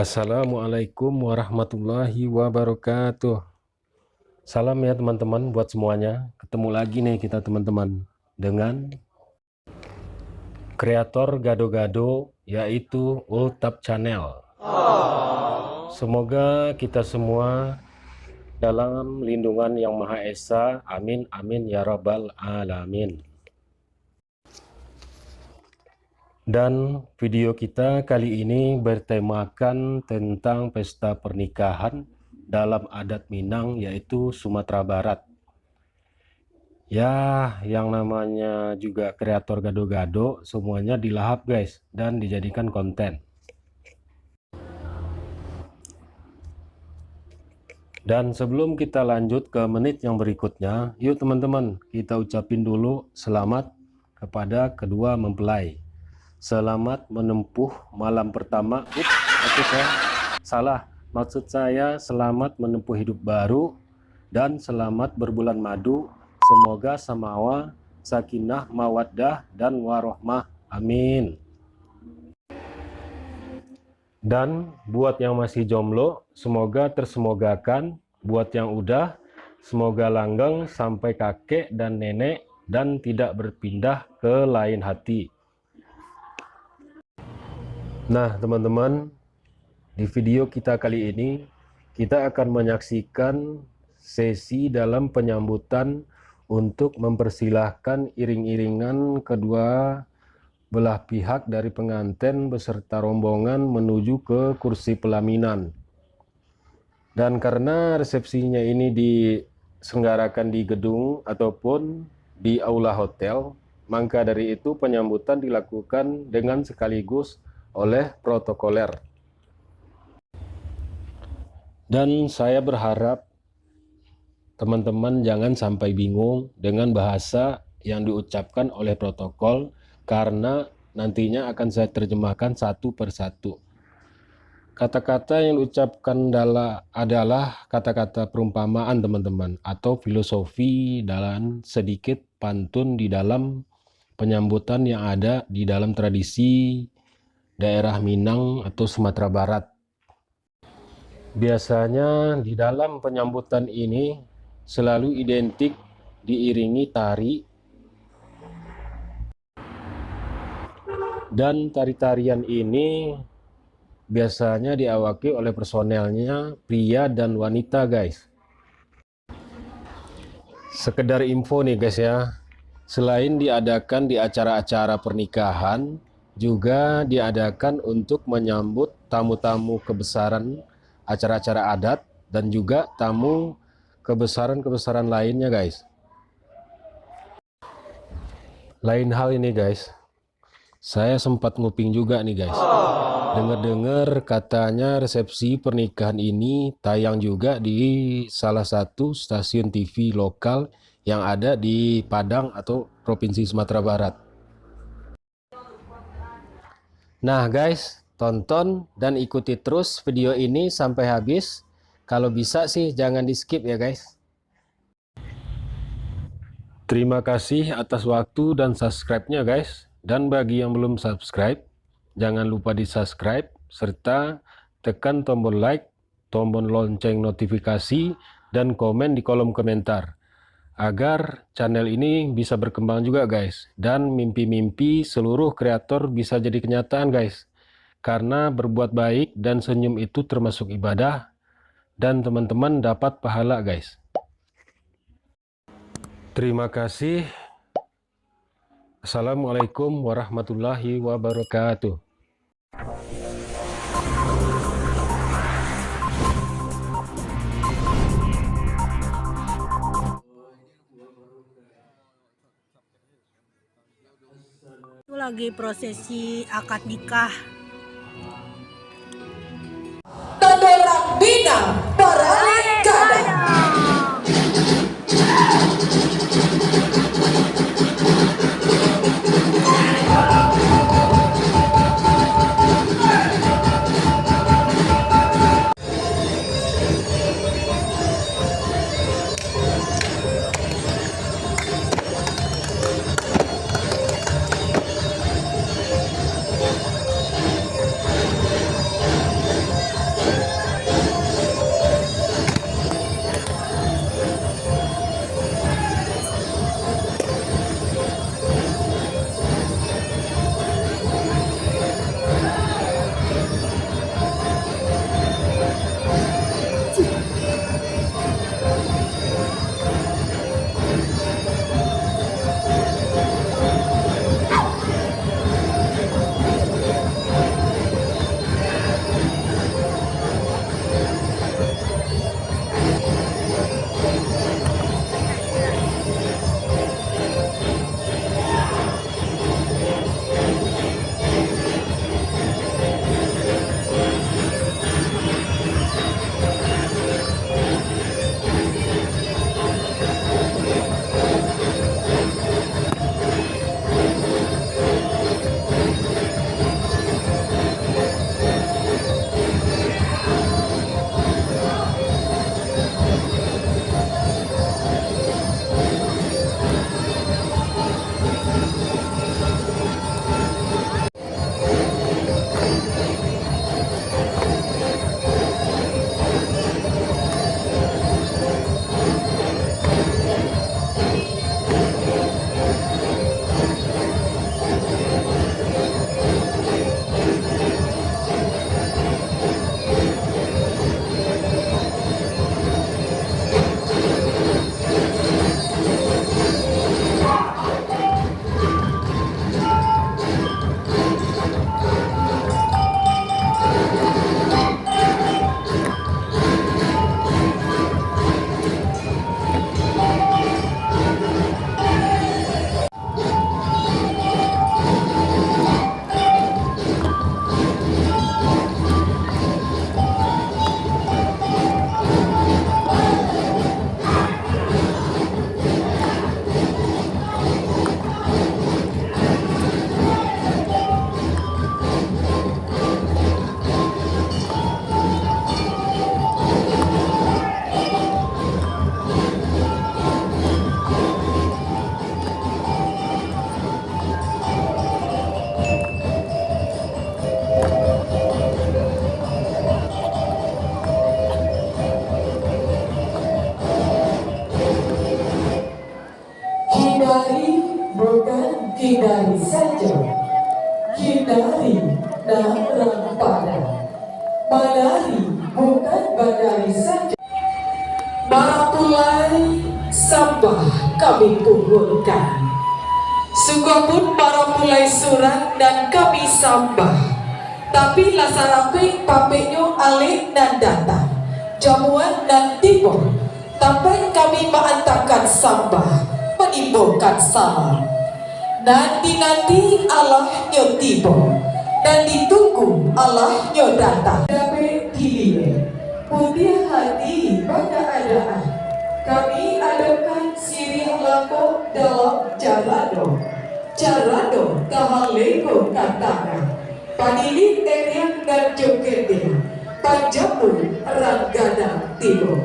Assalamualaikum warahmatullahi wabarakatuh. Salam ya teman-teman buat semuanya. Ketemu lagi nih kita teman-teman dengan kreator gado-gado yaitu Ultap Channel. Semoga kita semua dalam lindungan Yang Maha Esa. Amin amin ya rabbal alamin. Dan video kita kali ini bertemakan tentang pesta pernikahan dalam adat Minang yaitu Sumatera Barat. Ya, yang namanya juga kreator gado-gado semuanya dilahap guys dan dijadikan konten. Dan sebelum kita lanjut ke menit yang berikutnya, yuk teman-teman kita ucapin dulu selamat kepada kedua mempelai. Selamat menempuh malam pertama. Salah. Maksud saya selamat menempuh hidup baru dan selamat berbulan madu. Semoga samawa, sakinah, mawaddah dan warohmah. Amin. Dan buat yang masih jomblo, semoga tersemogakan. Buat yang udah, semoga langgeng sampai kakek dan nenek dan tidak berpindah ke lain hati. Nah teman-teman, di video kita kali ini kita akan menyaksikan sesi dalam penyambutan untuk mempersilahkan iring-iringan kedua belah pihak dari pengantin beserta rombongan menuju ke kursi pelaminan. Dan karena resepsinya ini diselenggarakan di gedung ataupun di aula hotel, maka dari itu penyambutan dilakukan dengan sekaligus oleh protokoler. Dan saya berharap teman-teman jangan sampai bingung dengan bahasa yang diucapkan oleh protokol, karena nantinya akan saya terjemahkan satu persatu. Kata-kata yang diucapkan adalah kata-kata perumpamaan teman-teman, atau filosofi dan sedikit pantun di dalam penyambutan yang ada di dalam tradisi daerah Minang atau Sumatera Barat. Biasanya di dalam penyambutan ini selalu identik diiringi tari, dan tari-tarian ini biasanya diawaki oleh personelnya pria dan wanita guys. Sekedar info nih guys ya, selain diadakan di acara-acara pernikahan, juga diadakan untuk menyambut tamu-tamu kebesaran acara-acara adat dan juga tamu kebesaran-kebesaran lainnya guys. Lain hal ini guys, saya sempat nguping juga nih guys. Dengar-dengar katanya resepsi pernikahan ini tayang juga di salah satu stasiun TV lokal yang ada di Padang atau Provinsi Sumatera Barat. Nah guys, tonton dan ikuti terus video ini sampai habis. Kalau bisa sih jangan di skip ya guys. Terima kasih atas waktu dan subscribe-nya guys. Dan bagi yang belum subscribe, jangan lupa di subscribe serta tekan tombol like, tombol lonceng notifikasi, dan komen di kolom komentar agar channel ini bisa berkembang juga guys, dan mimpi-mimpi seluruh kreator bisa jadi kenyataan guys, karena berbuat baik dan senyum itu termasuk ibadah dan teman-teman dapat pahala guys. Terima kasih. Assalamualaikum warahmatullahi wabarakatuh. Itu lagi prosesi akad nikah. Tadorang bina baralik kada. Badari bukan badari saja. Marapulai sampah kami turunkan. Sungguh pun marapulai surat dan kami sampah. Tapi lasarape papeknya alik dan datang. Jamuan dan tiba. Sampai kami mengantarkan sampah, menimbulkan salam. Nanti Allah nyo tiba dan ditunggu Allah nyo datang. Dapat dilihat putih hati pada adaan. Kami adakan sirih lako dalam jarado. Jarado kahaleko katakan. Panilik teriak dan jogetnya. Panjamu ranggada tiba.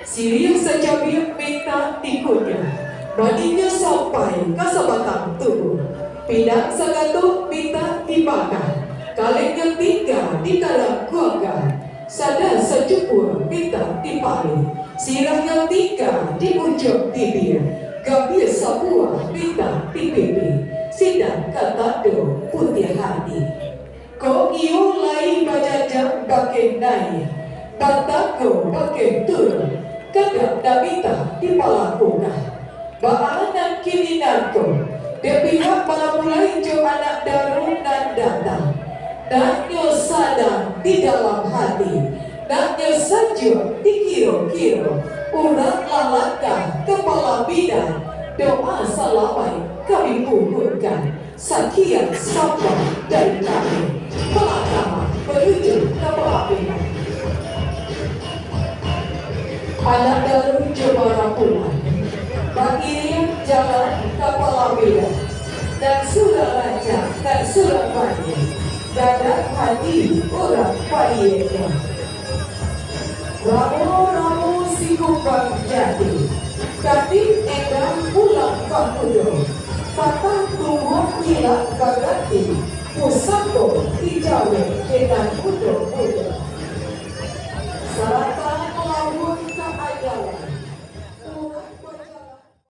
Sirih secabir minta tikunya. Badinya sampai ke sebatang tubuh. Pinang sagatuk minta dibakar. Kalengnya tinggal di dalam keluarga. Sadar secupur minta dipari. Sirah yang tinggal di ujung bibir. Gambir sebuah minta dipipi. Sidang kata do putih hati. Kau iyo lai bajajang bagai naik. Bantako bagai turun. Kedap dah minta dipalakukan. Baanan kini nanto. Dia pihak para mulai jo anak darun dan datang. Dan nyo sadar di dalam hati. Dan nyo saja dikira-kira. Urang lalakah kepala bidan. Doa salamai kami puhutkan. Sekian sampah dari kami. Pelakama menuju ke pelapinan. Anak darun Jomara pulang. Bagian jalan kepala beda. Dan sudah lancar dan sudah banyak. Dadak hati orang payetnya. Ramu-ramu si kumbang jati. Katik endang pulang pakudo. Patah tumbuh hilang bagati. Pusako dijawe dengan kudo.